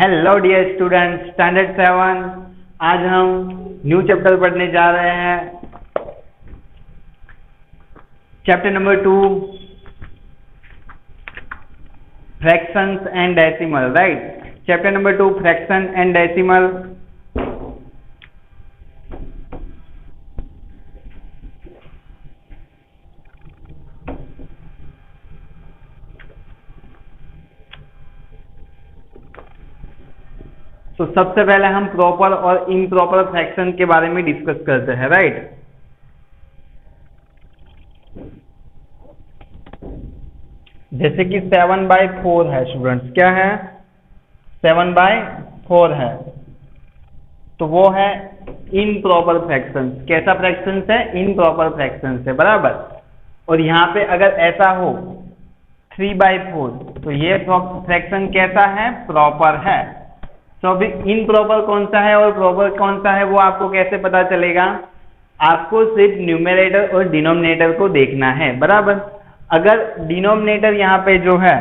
Hello dear student, standard 7। आज हम new chapter पढ़ने जा रहे हैं। Chapter number 2, fractions and decimal. Right, chapter number 2, fraction and decimal. तो सबसे पहले हम प्रॉपर और इम्प्रॉपर फ्रैक्शन के बारे में डिस्कस करते हैं। राइट, जैसे कि 7/4 है स्टूडेंट्स। क्या है? 7/4 है, तो वो है इम्प्रॉपर फ्रैक्शन। कैसा फ्रैक्शन है? इम्प्रॉपर फ्रैक्शन है, बराबर। और यहाँ पे अगर ऐसा हो 3/4, तो ये फ्रैक्शन कैसा है? प्रॉपर है। तो अभी इम्प्रॉपर कौन सा है और प्रॉपर कौन सा है वो आपको कैसे पता चलेगा? आपको सिर्फ न्यूमरेटर और डिनोमिनेटर को देखना है, बराबर। अगर डिनोमिनेटर यहाँ पे जो है,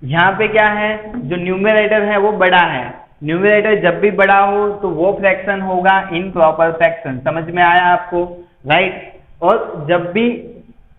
यहाँ पे क्या है, जो न्यूमरेटर है वो बड़ा है। न्यूमरेटर जब भी बड़ा हो तो वो फ्रैक्शन होगा इम्प्रॉपर फ्रैक्शन। समझ में आया आपको? राइट। और जब भी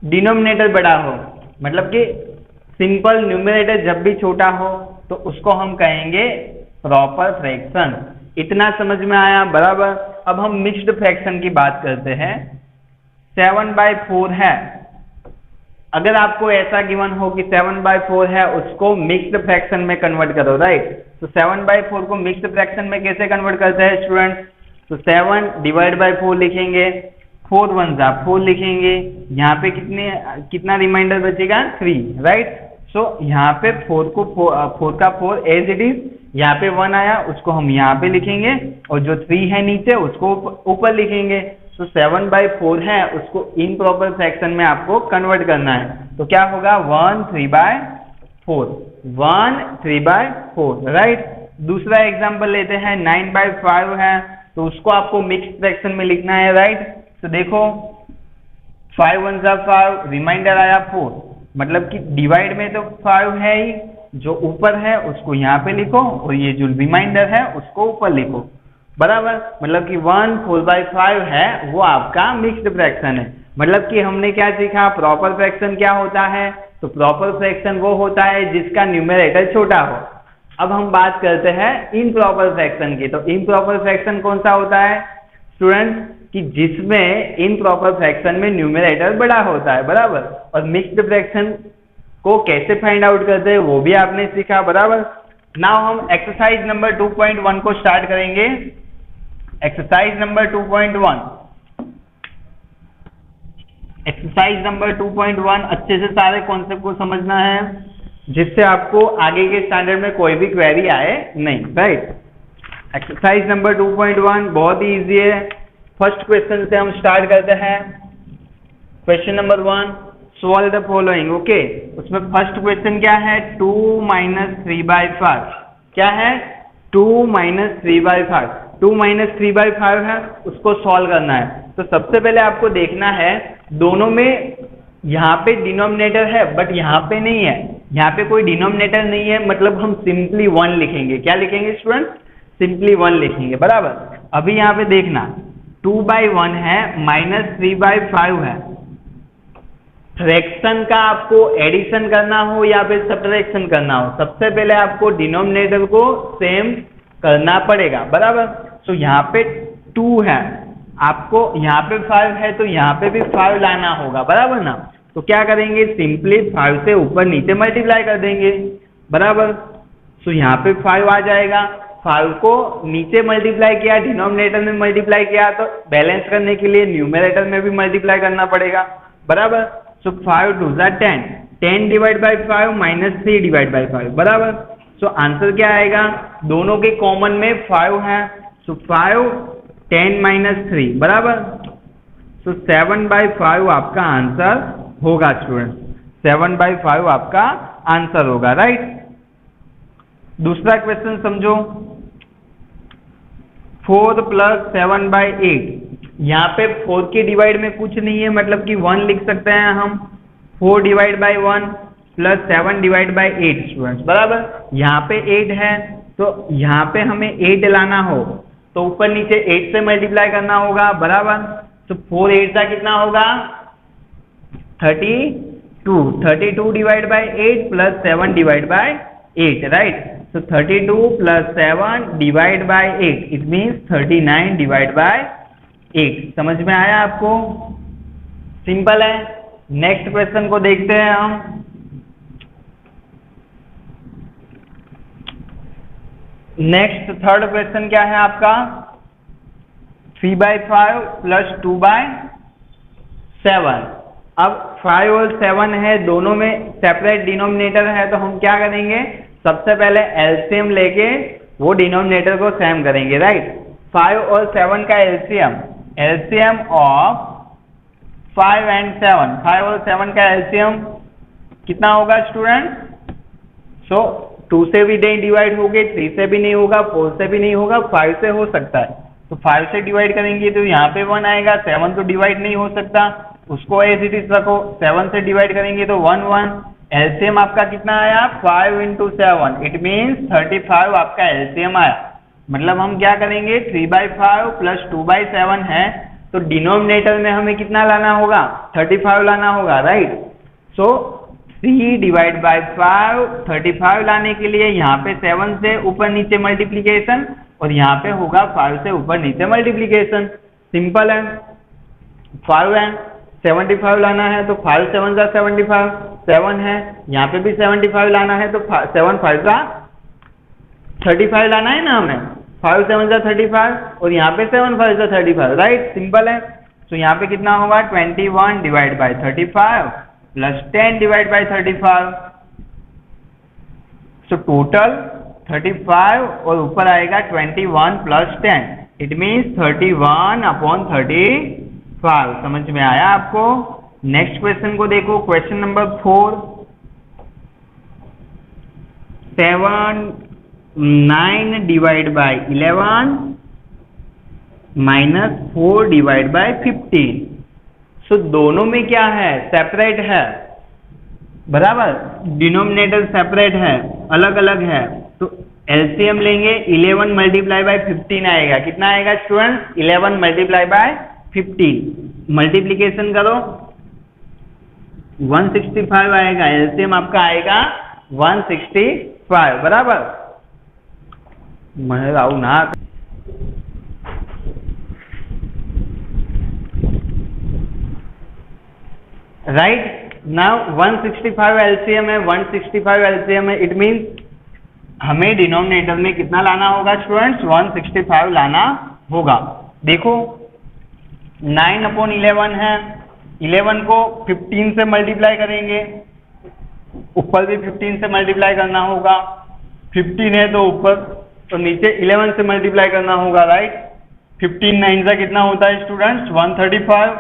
डिनोमिनेटर बड़ा हो, मतलब कि सिंपल न्यूमरेटर जब भी छोटा हो, तो उसको हम कहेंगे प्रॉपर फ्रैक्शन। इतना समझ में आया? बराबर। अब हम मिक्स्ड फ्रैक्शन की बात करते हैं। 7/4 है। अगर आपको ऐसा गिवन हो कि 7/4 है, उसको मिक्स्ड फ्रैक्शन में कन्वर्ट करो। राइट, तो 7/4 को मिक्स्ड फ्रैक्शन में कैसे कन्वर्ट करते हैं स्टूडेंट? तो 7/4 लिखेंगे, 4 1 जा 4 लिखेंगे। यहाँ पे कितना रिमाइंडर बचेगा? 3। राइट, सो यहाँ पे 4 को 4 का 4 एज इट इज, यहाँ पे 1 आया, उसको हम यहाँ पे लिखेंगे, और जो 3 है नीचे उसको ऊपर लिखेंगे। तो 7/4 है, उसको इम्प्रॉपर फ्रैक्शन में आपको कन्वर्ट करना है। तो क्या होगा? 1 3/4, 1 3/4। राइट। दूसरा एग्जांपल लेते हैं, 9/5 है, तो उसको आपको मिक्स्ड फ्रैक्शन में लिखना है। राइट, तो देखो 5 1 जा 5, रिमाइंडर आया 4, मतलब कि डिवाइड में तो 5 है ही, जो ऊपर है उसको यहाँ पे लिखो, और ये जो रिमाइंडर है उसको ऊपर लिखो, बराबर। मतलब कि 1 4/5 है, वो आपका मिक्स्ड फ्रैक्शन है। मतलब कि हमने क्या सीखा? प्रॉपर फ्रैक्शन क्या होता है? तो प्रॉपर फ्रैक्शन वो होता है जिसका न्यूमरेटर छोटा हो। अब हम बात करते हैं इम्प्रॉपर फ्रैक्शन की। तो इम्प्रॉपर फ्रैक्शन कौन सा होता है स्टूडेंट? कि जिसमें इम्प्रॉपर फ्रैक्शन में न्यूमरेटर बड़ा होता है, बराबर। और मिक्स्ड फ्रैक्शन को कैसे फाइंड आउट करते हैं वो भी आपने सीखा, बराबर। नाउ हम एक्सरसाइज नंबर 2.1 को स्टार्ट करेंगे। Exercise number 2.1। एक्सरसाइज नंबर 2.1 अच्छे से सारे कॉन्सेप्ट को समझना है, जिससे आपको आगे के स्टैंडर्ड में कोई भी क्वेरी आए नहीं। राइट, एक्सरसाइज नंबर 2.1 बहुत ही इजी है। फर्स्ट क्वेश्चन से हम स्टार्ट करते हैं। Question number 1, solve the following. Okay, उसमें फर्स्ट क्वेश्चन क्या है? 2 - 3/5। क्या है? 2 - 3/5। 2 - 3/5 है, उसको सॉल्व करना है। तो सबसे पहले आपको देखना है, दोनों में यहाँ पे डिनोमिनेटर है बट यहाँ पे नहीं है। यहाँ पे कोई डिनोमिनेटर नहीं है, मतलब हम सिंपली 1 लिखेंगे। क्या लिखेंगे स्टूडेंट? सिंपली 1 लिखेंगे, बराबर। अभी यहाँ पे देखना, 2/1 है, -3/5 है। फ्रैक्शन का आपको एडिशन करना हो या फिर सब्ट्रैक्शन करना हो, सबसे पहले आपको डिनोमिनेटर को सेम करना पड़ेगा, बराबर। तो यहाँ पे 2 है, आपको यहाँ पे 5 है, तो यहाँ पे भी 5 लाना होगा, बराबर ना। तो क्या करेंगे? सिंपली 5 से ऊपर नीचे मल्टीप्लाई कर देंगे, बराबर। तो यहाँ पे 5 आ जाएगा। 5 को नीचे मल्टीप्लाई किया, डिनोमिनेटर में मल्टीप्लाई किया, तो बैलेंस करने के लिए न्यूमरेटर में भी मल्टीप्लाई करना पड़ेगा, बराबर। सो 5 2 जा 10, 10 / 5 - 3 / 5, बराबर। सो आंसर क्या आएगा? दोनों के कॉमन में 5 है, सो 5 10 - 3, बराबर। सो 7/5 आपका आंसर होगा स्टूडेंट। 7/5 आपका आंसर होगा। राइट, दूसरा क्वेश्चन समझो। 4 + 7/8। यहाँ पे 4 के डिवाइड में कुछ नहीं है, मतलब कि 1 लिख सकते हैं हम। 4 / 1 + 7 / 8 स्टूडेंट्स, बराबर। यहाँ पे 8 है, तो तो यहाँ पे हमें 8 लाना हो तो ऊपर नीचे 8 से मल्टीप्लाई करना होगा, बराबर। तो 4 8 का कितना होगा 32 divide by 8 plus 7 divide by 8, right. तो 32 plus 7 divide by 8 it means 39 divide by 8। समझ में आया आपको? सिंपल है। नेक्स्ट क्वेश्चन को देखते हैं हम। नेक्स्ट थर्ड क्वेश्चन क्या है आपका? 3/5 प्लस 2/7। अब 5 और 7 है, दोनों में सेपरेट डिनोमिनेटर है, तो हम क्या करेंगे, सबसे पहले एलसीएम लेके वो डिनोमिनेटर को सेम करेंगे, राइट। 5 और 7 का एलसीएम ऑफ 5 and 7, 5 और 7 का एलसीएम कितना होगा स्टूडेंट? 2 से भी नहीं डिवाइड होगे, 3 से भी नहीं होगा, 4 से भी नहीं होगा, 5 से हो सकता है। तो 5 से डिवाइड करेंगे तो यहाँ पे 1 आएगा, 7 तो डिवाइड नहीं हो सकता, उसको एज इट इज रखो। 7 से डिवाइड करेंगे तो 1 1। एलसीएम आपका कितना आया? 5 into 7, इट मीन्स 35 आपका एलसीएम आया। मतलब हम क्या करेंगे, 3/5 प्लस 2/7 है, तो डिनोमिनेटर में हमें कितना लाना होगा? 35 लाना होगा, राइट। सो 3 डिवाइड बाई 5, 35 लाने के लिए यहाँ पे 7 से ऊपर नीचे मल्टीप्लीकेशन और यहाँ पे होगा 5 से ऊपर नीचे मल्टीप्लीकेशन। सिंपल है। 5 है, 75 लाना है तो 5 7 का 75, 7 है, यहाँ पे भी 75 लाना है तो 7 5 का 35 लाना है ना हमें। 5 7 का 35 और यहाँ पे 7 5 का 35, राइट। सिंपल है। तो यहाँ पे कितना होगा? 21 divide by 35 plus 10 divide by 35। So total 35 और ऊपर आएगा 21 प्लस 10, इट मीन्स 31/35। समझ में आया आपको? नेक्स्ट क्वेश्चन को देखो, question number 4। 9 divide by 11 minus 4 divide by 15। सो दोनों में क्या है? सेपरेट है, बराबर। डिनोमिनेटर सेपरेट है, अलग अलग है। तो एलसीएम लेंगे, 11 मल्टीप्लाई बाई 15 आएगा। कितना आएगा स्टूडेंट? 11 multiply by 15। मल्टीप्लीकेशन करो, 165 आएगा। एलसीएम आपका आएगा 165, बराबर। मैं राउ ना, राइट। नाउ 165 एलसीएम है, 165 एलसीएम है, इट मीन्स हमें डिनोमिनेटर में कितना लाना होगा स्टूडेंट्स? 165 लाना होगा। देखो 9/11 है, 11 को 15 से मल्टीप्लाई करेंगे, ऊपर भी 15 से मल्टीप्लाई करना होगा। 15 है तो ऊपर तो नीचे 11 से मल्टीप्लाई करना होगा, राइट। 15 9 का कितना होता है स्टूडेंट्स? 135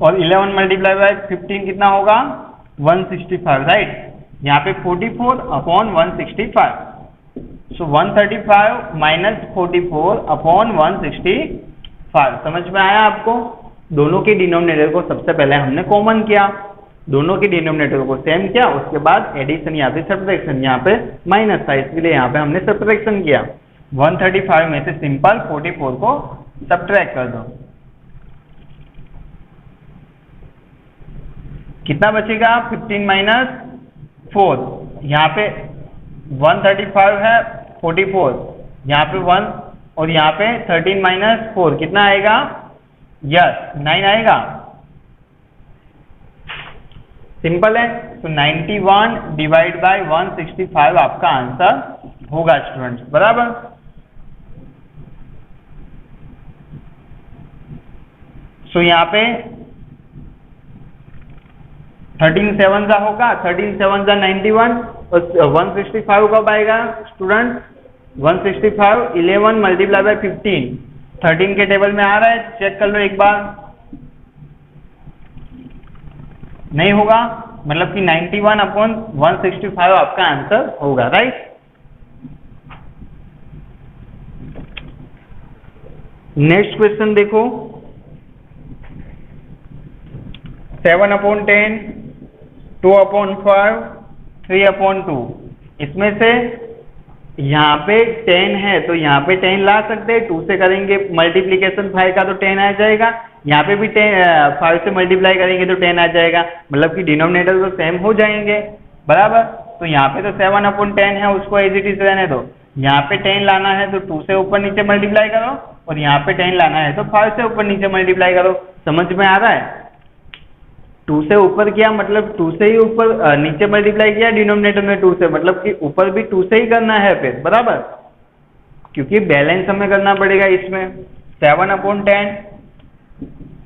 और 11 मल्टीप्लाई बाय 15 कितना होगा? 165, राइट। यहाँ पे 44/165। सो 135 माइनस 44/165। समझ में आया आपको? दोनों के डिनोमिनेटर को सबसे पहले हमने कॉमन किया, दोनों के डिनोमिनेटर को सेम किया, उसके बाद एडिशन या फिर सब्ट्रैक्शन, यहाँ पे माइनस था इसलिए यहाँ पे हमने सब्ट्रैक्शन किया। 135 में से सिंपल 44 को सब्ट्रैक्ट कर दो, कितना बचेगा? 15 माइनस 4। यहाँ पे 135 है, 44, यहाँ पे 1 और यहाँ पे 13 माइनस 4 कितना आएगा? यस 9 आएगा। सिंपल है। तो 91 डिवाइड बाय 165 आपका आंसर होगा स्टूडेंट्स, बराबर। सो यहाँ पे 13 7 का होगा, 13 7 का 91 और 165 कब आएगा स्टूडेंट? 165 11 मल्टीप्लाई बाय 15, 13 के टेबल में आ रहा है, चेक कर लो एक बार। नहीं होगा, मतलब कि 91/165 आपका आंसर होगा, राइट। नेक्स्ट क्वेश्चन देखो, 7/10, 2/5, 3/2। इसमें से यहाँ पे 10 है तो यहाँ पे 10 ला सकते हैं, 2 से करेंगे मल्टीप्लीकेशन 5 का तो 10 आ जाएगा, यहाँ पे भी 5 से मल्टीप्लाई करेंगे तो 10 आ जाएगा, मतलब कि डिनोमिनेटर तो सेम हो जाएंगे बराबर। तो यहाँ पे तो 7/10 है, उसको एज इट इज रहने दो। यहाँ पे 10 लाना है तो 2 से ऊपर नीचे मल्टीप्लाई करो, और यहाँ पे 10 लाना है तो 5 से ऊपर नीचे मल्टीप्लाई करो। समझ में आ रहा है? 2 से ऊपर किया मतलब 2 से ही ऊपर नीचे मल्टीप्लाई किया डिनोमिनेटर में 2 से, मतलब कि ऊपर भी 2 से ही करना है फिर बराबर, क्योंकि बैलेंस हमें करना पड़ेगा इसमें। 7/10,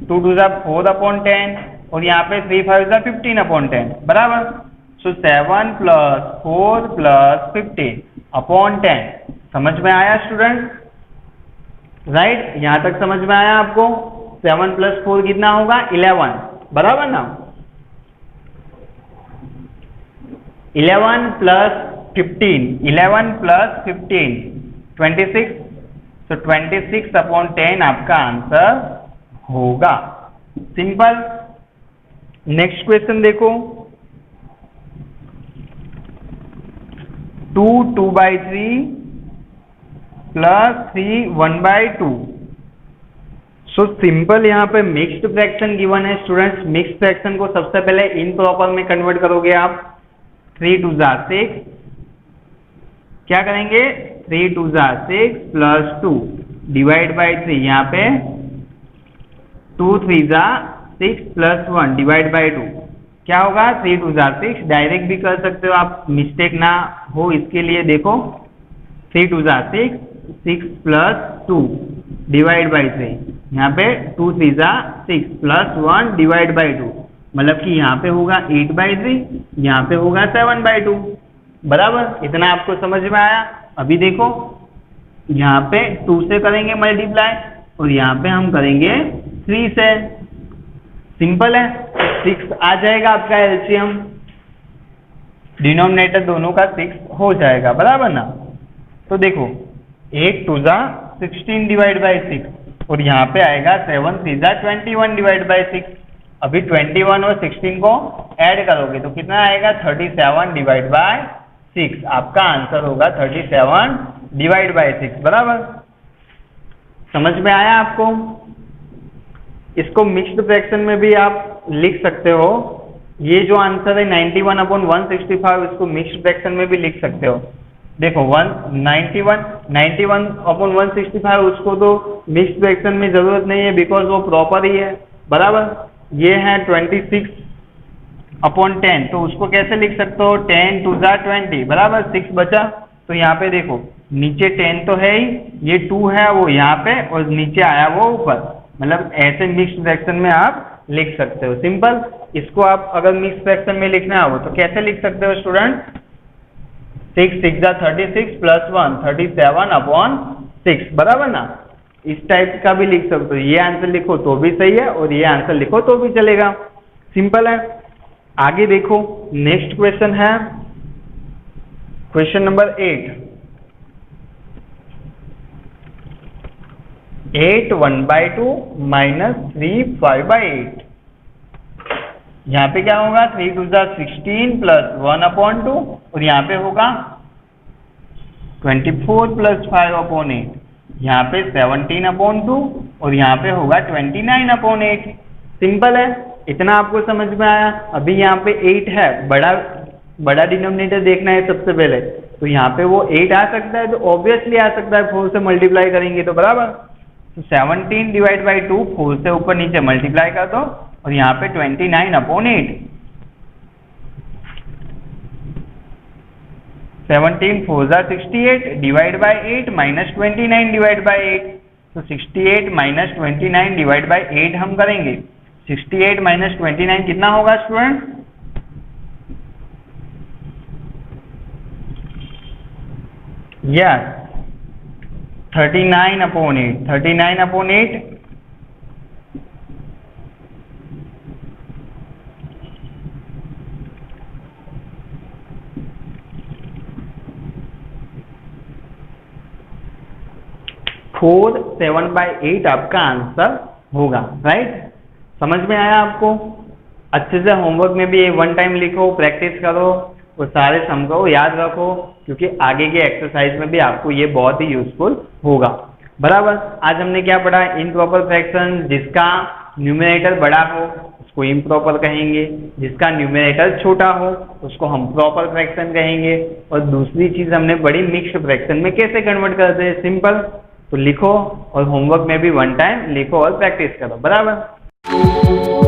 2 2 4/10, और यहाँ पे 3 5 15/10 बराबर। सो 7 + 4 + 15/10। समझ में आया स्टूडेंट? राइट, यहाँ तक समझ में आया आपको? 7 + 4 कितना होगा? 11 बराबर ना। 11 + 15, 11 + 15 26, तो 26/10 आपका आंसर होगा। सिंपल। नेक्स्ट क्वेश्चन देखो, 2 2/3 + 3 1/2। सो सिंपल, यहाँ पे मिक्स्ड फ्रैक्शन गिवन है स्टूडेंट्स। मिक्स्ड फ्रैक्शन को सबसे पहले इन प्रॉपर में कन्वर्ट करोगे आप। 3 2 6, क्या करेंगे? 3 2 6 + 2 डिवाइड बाई 3, यहाँ पे 2 3 6 + 1 डिवाइड बाई 2, क्या होगा? 3 2 6। डायरेक्ट भी कर सकते हो आप, मिस्टेक ना हो इसके लिए देखो। 3 2 6, 6 + 2 डिवाइड बाई 3, यहाँ पे 2 3 6 + 1 डिवाइड बाई 2, मतलब कि यहाँ पे होगा 8/3, यहाँ पे होगा 7/2 बराबर। इतना आपको समझ में आया? अभी देखो, यहाँ पे 2 से करेंगे मल्टीप्लाई, और यहाँ पे हम करेंगे 3 से। सिंपल है, 6 आ जाएगा आपका एलसीएम, डिनोमिनेटर दोनों का 6 हो जाएगा बराबर ना। तो देखो 8 2 16 डिवाइड बाई 6, और यहाँ पे आएगा 7 3 21 डिवाइड बाई 6। अभी 21 और 16 को ऐड करोगे तो कितना आएगा? 37 डिवाइड बाई 6। आपका आंसर होगा 37 डिवाइड बाई 6 बराबर। समझ में आया आपको? इसको मिक्स्ड फ्रैक्शन में भी आप लिख सकते हो। ये जो आंसर है 91/165, इसको मिक्स्ड फ्रैक्शन में भी लिख सकते हो। देखो 91/165, उसको तो मिक्स्ड फ्रैक्शन में जरूरत नहीं है, बिकॉज वो प्रॉपर ही है बराबर। ये है 26/10, तो उसको कैसे लिख सकते हो? 10 2 20 बराबर, 6 बचा। तो यहाँ पे देखो नीचे 10 तो है ही, ये 2 है वो यहाँ पे, और नीचे आया वो ऊपर, मतलब ऐसे मिक्स्ड फ्रैक्शन में आप लिख सकते हो। सिंपल। इसको आप अगर मिक्स्ड फ्रैक्शन में लिखना हो तो कैसे लिख सकते हो स्टूडेंट? 6 6 36 + 1 37/6 बराबर ना। इस टाइप का भी लिख सकते हो। ये आंसर लिखो तो भी सही है, और ये आंसर लिखो तो भी चलेगा। सिंपल है। आगे देखो, नेक्स्ट क्वेश्चन है क्वेश्चन नंबर 8। 8 1/2 - 3 5/8। यहाँ पे क्या होगा? 3 2 16 + 1/2, और यहाँ पे होगा 24 + 5/8। यहाँ पे 17/2, और यहाँ पे होगा 29/8। सिंपल है। इतना आपको समझ में आया? अभी यहाँ पे 8 है, बड़ा डिनोमिनेटर देखना है सबसे पहले, तो यहाँ पे वो 8 आ सकता है, तो ऑब्वियसली आ सकता है 4 से मल्टीप्लाई करेंगे तो बराबर। तो 17 डिवाइड बाई 2, 4 से ऊपर नीचे मल्टीप्लाई कर दो, और यहाँ पे 29/8। 17 4 68 डिवाइड बाई 8 - 29 डिवाइड बाई 8। तो 68 - 29 डिवाइड बाई 8 हम करेंगे। 68 - 29 कितना होगा स्टूडेंट? यस, 39/8। 39/8 4 7/8 आपका आंसर होगा। राइट, समझ में आया आपको? अच्छे से होमवर्क में भी 1 टाइम लिखो, प्रैक्टिस करो, वो सारे सम को याद रखो, क्योंकि आगे के एक्सरसाइज में भी आपको ये बहुत ही यूजफुल होगा। बराबर। आज हमने क्या पढ़ा? इम्प्रॉपर फ्रैक्शन, जिसका न्यूमरेटर बड़ा हो उसको इम्प्रॉपर कहेंगे, जिसका न्यूमरेटर छोटा हो उसको हम प्रॉपर फ्रैक्शन कहेंगे। और दूसरी चीज हमने पढ़ी मिक्स्ड फ्रैक्शन में कैसे कन्वर्ट करते हैं, सिंपल। तो लिखो और होमवर्क में भी 1 टाइम लिखो और प्रैक्टिस करो। बराबर।